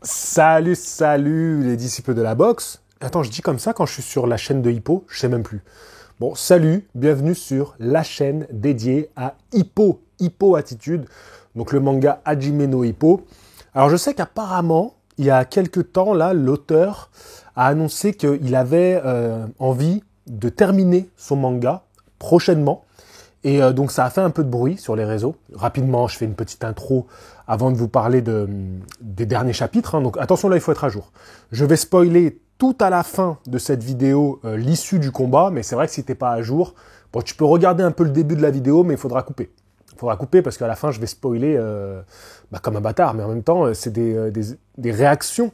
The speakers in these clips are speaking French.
Salut les disciples de la boxe. Attends, je dis comme ça quand je suis sur la chaîne de Hippo, je sais même plus. Bon, salut, bienvenue sur la chaîne dédiée à Hippo Attitude, donc le manga Hajime no Ippo. Alors je sais qu'apparemment, il y a quelques temps, là, l'auteur a annoncé qu'il avait envie de terminer son manga prochainement. Et donc ça a fait un peu de bruit sur les réseaux. Rapidement, je fais une petite intro avant de vous parler des derniers chapitres. Hein. Donc attention là, il faut être à jour. Je vais spoiler tout à la fin de cette vidéo l'issue du combat, mais c'est vrai que si t'es pas à jour, bon, tu peux regarder un peu le début de la vidéo, mais il faudra couper. Il faudra couper parce qu'à la fin, je vais spoiler comme un bâtard, mais en même temps, c'est des réactions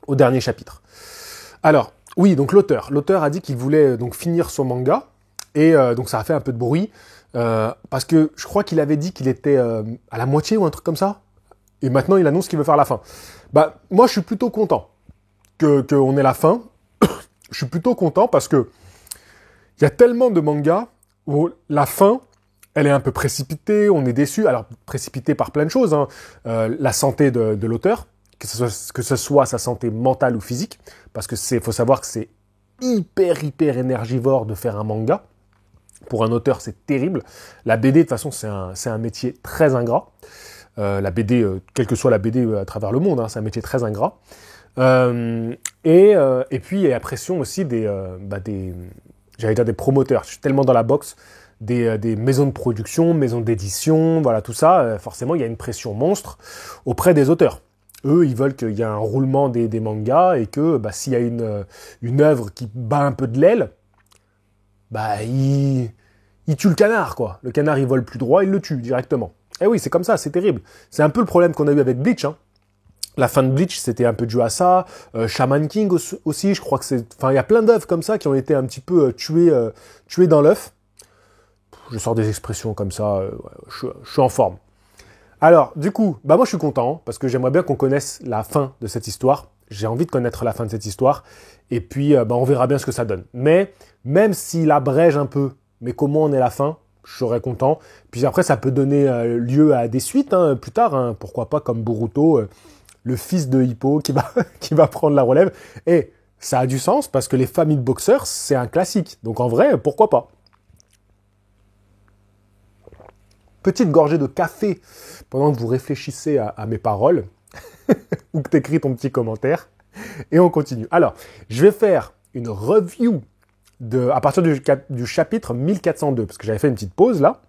au dernier chapitre. Alors, oui, donc l'auteur a dit qu'il voulait donc finir son manga. Et donc ça a fait un peu de bruit, parce que je crois qu'il avait dit qu'il était à la moitié ou un truc comme ça. Et maintenant, il annonce qu'il veut faire la fin. Bah, moi, je suis plutôt content qu'on ait la fin. Je suis plutôt content parce que il y a tellement de mangas où la fin, elle est un peu précipitée, on est déçu. Alors, précipitée par plein de choses. Hein. La santé de l'auteur, que ce soit sa santé mentale ou physique, parce que faut savoir que c'est hyper énergivore de faire un manga. Pour un auteur, c'est terrible. La BD, de toute façon, c'est un métier très ingrat. La BD, quelle que soit la BD à travers le monde, hein, c'est un métier très ingrat. Et puis, il y a la pression aussi j'allais dire des promoteurs. Je suis tellement dans la boxe, des maisons de production, maisons d'édition, voilà, tout ça. Forcément, il y a une pression monstre auprès des auteurs. Eux, ils veulent qu'il y ait un roulement des mangas et que s'il y a une œuvre qui bat un peu de l'aile, il tue le canard, quoi. Le canard, il vole plus droit, il le tue directement. Eh oui, c'est comme ça, c'est terrible. C'est un peu le problème qu'on a eu avec Bleach. Hein. La fin de Bleach, c'était un peu dû à ça. Shaman King aussi, je crois que c'est... Enfin, il y a plein d'œuvres comme ça qui ont été un petit peu tuées dans l'œuf. Je sors des expressions comme ça, je suis en forme. Alors, du coup, moi je suis content, parce que j'aimerais bien qu'on connaisse la fin de cette histoire. J'ai envie de connaître la fin de cette histoire. Et puis, on verra bien ce que ça donne. Mais, même s'il abrège un peu, mais comment on est la fin, je serais content. Puis après, ça peut donner lieu à des suites plus tard. Hein. Pourquoi pas comme Boruto, le fils de Hippo qui va prendre la relève. Et ça a du sens, parce que les familles de boxeurs, c'est un classique. Donc en vrai, pourquoi pas. Petite gorgée de café pendant que vous réfléchissez à mes paroles ou que tu écris ton petit commentaire. Et on continue. Alors, je vais faire une review à partir du chapitre 1402, parce que j'avais fait une petite pause là.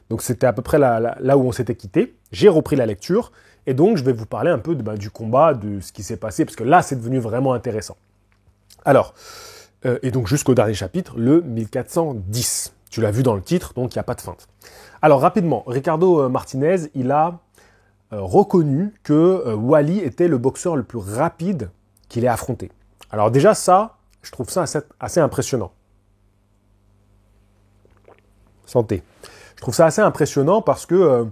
Donc c'était à peu près là où on s'était quitté. J'ai repris la lecture et donc je vais vous parler un peu du combat, de ce qui s'est passé, parce que là c'est devenu vraiment intéressant. Alors, et donc jusqu'au dernier chapitre, le 1410. Tu l'as vu dans le titre, donc il n'y a pas de feinte. Alors rapidement, Ricardo Martinez, il a reconnu que Wally était le boxeur le plus rapide qu'il ait affronté. Alors déjà ça, je trouve ça assez impressionnant. Santé. Je trouve ça assez impressionnant parce que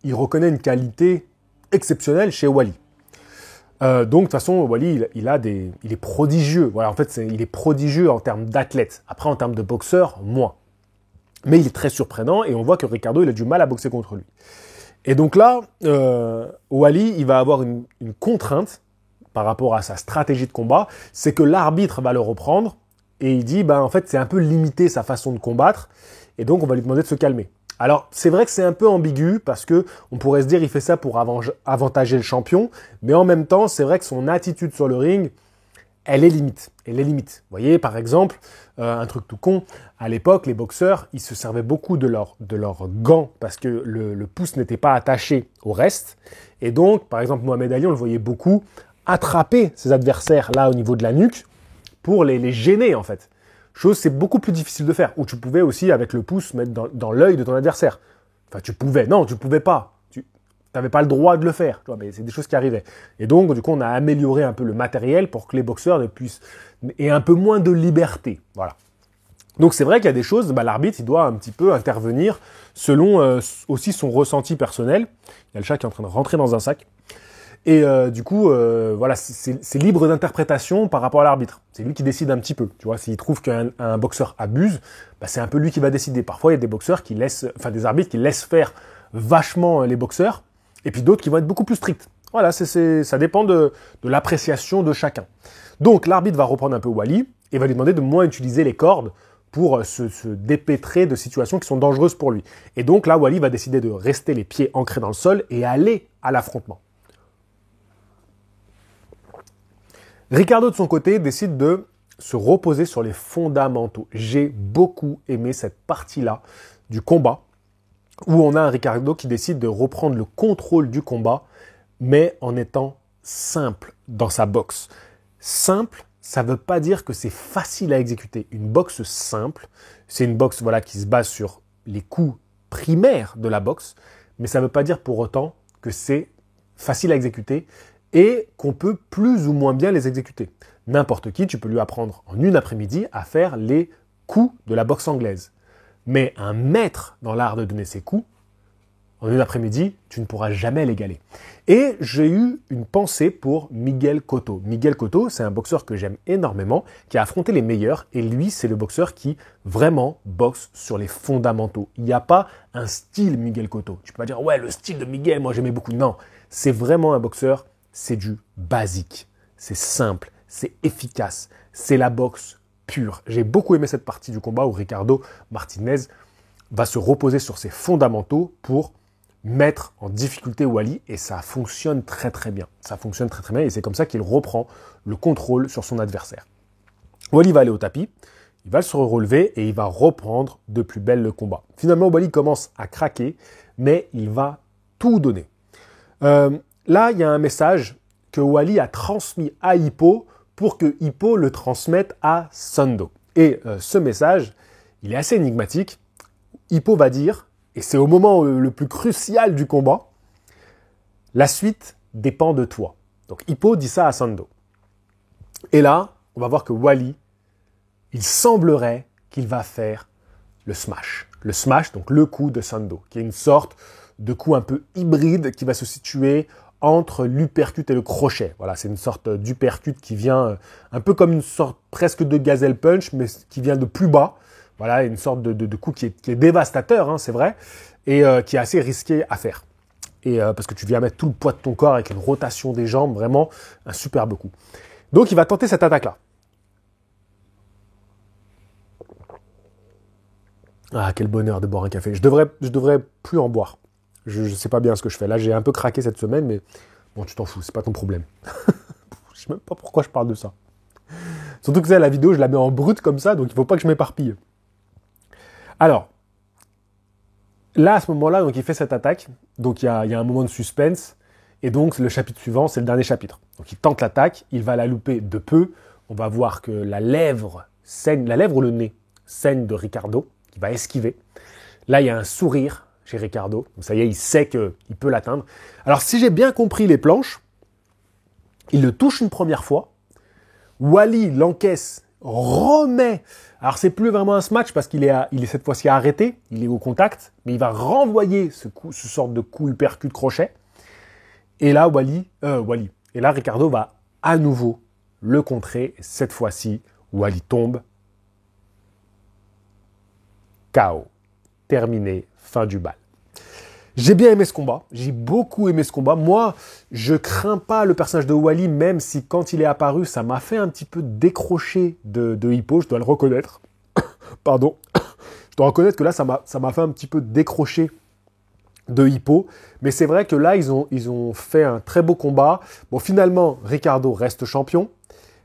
il reconnaît une qualité exceptionnelle chez Wally. Donc de toute façon, Wally, il est prodigieux. Voilà, en fait, il est prodigieux en termes d'athlète. Après, en termes de boxeur, moins. Mais il est très surprenant et on voit que Ricardo, il a du mal à boxer contre lui. Et donc là, Wally, il va avoir une contrainte par rapport à sa stratégie de combat, c'est que l'arbitre va le reprendre et il dit, en fait, c'est un peu limité sa façon de combattre et donc on va lui demander de se calmer. Alors, c'est vrai que c'est un peu ambigu parce que on pourrait se dire, il fait ça pour avantager le champion, mais en même temps, c'est vrai que son attitude sur le ring, elle est limite. Elle est limite. Vous voyez, par exemple, un truc tout con, à l'époque, les boxeurs, ils se servaient beaucoup de leurs gants parce que le pouce n'était pas attaché au reste. Et donc, par exemple, Mohamed Ali, on le voyait beaucoup attraper ses adversaires là au niveau de la nuque pour les gêner, en fait. Chose, c'est beaucoup plus difficile de faire. Ou tu pouvais aussi, avec le pouce, mettre dans l'œil de ton adversaire. Enfin, tu pouvais. Non, tu pouvais pas. Tu n'avais pas le droit de le faire. Tu vois, mais c'est des choses qui arrivaient. Et donc, du coup, on a amélioré un peu le matériel pour que les boxeurs aient un peu moins de liberté. Voilà. Donc, c'est vrai qu'il y a des choses, l'arbitre, il doit un petit peu intervenir selon aussi son ressenti personnel. Il y a le chat qui est en train de rentrer dans un sac. Et du coup, voilà, c'est libre d'interprétation par rapport à l'arbitre. C'est lui qui décide un petit peu. Tu vois, s'il trouve qu'un boxeur abuse, c'est un peu lui qui va décider. Parfois, il y a des boxeurs des arbitres qui laissent faire vachement les boxeurs, et puis d'autres qui vont être beaucoup plus stricts. Voilà, ça dépend de l'appréciation de chacun. Donc l'arbitre va reprendre un peu Wally et va lui demander de moins utiliser les cordes pour se dépêtrer de situations qui sont dangereuses pour lui. Et donc là, Wally va décider de rester les pieds ancrés dans le sol et aller à l'affrontement. Ricardo, de son côté, décide de se reposer sur les fondamentaux. J'ai beaucoup aimé cette partie-là du combat, où on a un Ricardo qui décide de reprendre le contrôle du combat, mais en étant simple dans sa boxe. Simple, ça ne veut pas dire que c'est facile à exécuter. Une boxe simple, c'est une boxe qui se base sur les coups primaires de la boxe, mais ça ne veut pas dire pour autant que c'est facile à exécuter et qu'on peut plus ou moins bien les exécuter. N'importe qui, tu peux lui apprendre en une après-midi à faire les coups de la boxe anglaise. Mais un maître dans l'art de donner ses coups, en une après-midi, tu ne pourras jamais l'égaler. Et j'ai eu une pensée pour Miguel Cotto. Miguel Cotto, c'est un boxeur que j'aime énormément, qui a affronté les meilleurs, et lui, c'est le boxeur qui vraiment boxe sur les fondamentaux. Il n'y a pas un style Miguel Cotto. Tu peux pas dire, ouais, le style de Miguel, moi j'aimais beaucoup. Non, c'est vraiment un boxeur, c'est du basique, c'est simple, c'est efficace, c'est la boxe pure. J'ai beaucoup aimé cette partie du combat où Ricardo Martinez va se reposer sur ses fondamentaux pour mettre en difficulté Wally et ça fonctionne très très bien. Ça fonctionne très très bien et c'est comme ça qu'il reprend le contrôle sur son adversaire. Wally va aller au tapis, il va se relever et il va reprendre de plus belle le combat. Finalement, Wally commence à craquer, mais il va tout donner. Là, il y a un message que Wally a transmis à Hippo pour que Hippo le transmette à Sando. Et ce message, il est assez énigmatique. Hippo va dire, et c'est au moment le plus crucial du combat, la suite dépend de toi. Donc Hippo dit ça à Sando. Et là, on va voir que Wally, il semblerait qu'il va faire le smash. Le smash, donc le coup de Sando, qui est une sorte de coup un peu hybride qui va se situer entre l'uppercut et le crochet. Voilà, c'est une sorte d'uppercut qui vient un peu comme une sorte presque de gazelle punch, mais qui vient de plus bas. Voilà, une sorte de coup qui est dévastateur, hein, c'est vrai, et qui est assez risqué à faire. Et parce que tu viens mettre tout le poids de ton corps avec une rotation des jambes, vraiment un superbe coup. Donc il va tenter cette attaque-là. Ah, quel bonheur de boire un café. Je devrais plus en boire. Je ne sais pas bien ce que je fais. Là, j'ai un peu craqué cette semaine, mais bon, tu t'en fous, c'est pas ton problème. Je sais même pas pourquoi je parle de ça. Surtout que la vidéo, je la mets en brut comme ça, donc il ne faut pas que je m'éparpille. Alors, là, à ce moment-là, donc il fait cette attaque. Donc il y a un moment de suspense. Et donc, le chapitre suivant, c'est le dernier chapitre. Donc il tente l'attaque, il va la louper de peu. On va voir que la lèvre ou le nez saigne de Ricardo, qui va esquiver. Là, il y a un sourire chez Ricardo. Donc ça y est, il sait qu'il peut l'atteindre. Alors, si j'ai bien compris les planches, il le touche une première fois. Wally l'encaisse, remet. Alors, c'est plus vraiment un smash parce qu'il est cette fois-ci arrêté. Il est au contact, mais il va renvoyer ce sorte de coup uppercut crochet. Et là, Et là, Ricardo va à nouveau le contrer. Cette fois-ci, Wally tombe. KO. Terminé. Fin du bal. J'ai bien aimé ce combat. J'ai beaucoup aimé ce combat. Moi, je crains pas le personnage de Wally, même si quand il est apparu, ça m'a fait un petit peu décrocher de Hippo. Je dois le reconnaître. Pardon. Je dois reconnaître que là, ça m'a fait un petit peu décrocher de Hippo. Mais c'est vrai que là, ils ont fait un très beau combat. Bon, finalement, Ricardo reste champion.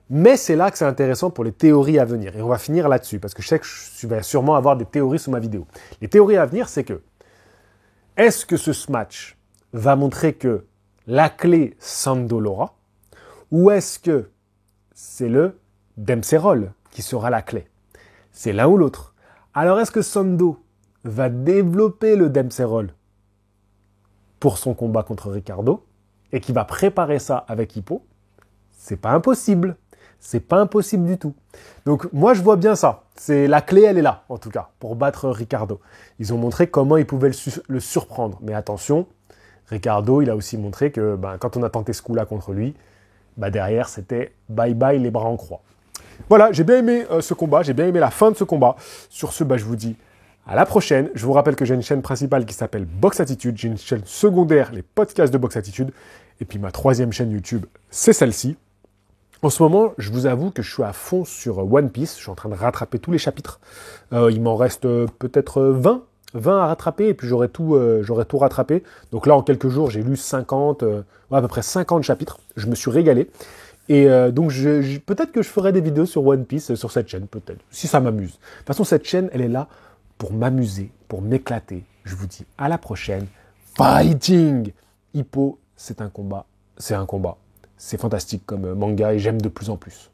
Mais c'est là que c'est intéressant pour les théories à venir. Et on va finir là-dessus, parce que je sais que je vais sûrement avoir des théories sous ma vidéo. Les théories à venir, c'est que est-ce que ce match va montrer que la clé Sando l'aura, ou est-ce que c'est le Dempsey Roll qui sera la clé? C'est l'un ou l'autre. Alors est-ce que Sando va développer le Dempsey Roll pour son combat contre Ricardo et qui va préparer ça avec Hippo? C'est pas impossible. C'est pas impossible du tout. Donc moi je vois bien ça. C'est la clé, elle est là en tout cas pour battre Ricardo. Ils ont montré comment ils pouvaient le surprendre. Mais attention, Ricardo, il a aussi montré que quand on a tenté ce coup-là contre lui, derrière c'était bye bye les bras en croix. Voilà, j'ai bien aimé ce combat, j'ai bien aimé la fin de ce combat. Sur ce, je vous dis à la prochaine. Je vous rappelle que j'ai une chaîne principale qui s'appelle Box Attitude. J'ai une chaîne secondaire, les podcasts de Box Attitude. Et puis ma troisième chaîne YouTube, c'est celle-ci. En ce moment, je vous avoue que je suis à fond sur One Piece. Je suis en train de rattraper tous les chapitres. Il m'en reste peut-être 20 à rattraper, et puis j'aurai tout rattrapé. Donc là, en quelques jours, j'ai lu 50, à peu près 50 chapitres. Je me suis régalé. Et donc, peut-être que je ferai des vidéos sur One Piece sur cette chaîne, peut-être, si ça m'amuse. De toute façon, cette chaîne, elle est là pour m'amuser, pour m'éclater. Je vous dis à la prochaine. Fighting! Hippo, c'est un combat. C'est fantastique comme manga et j'aime de plus en plus.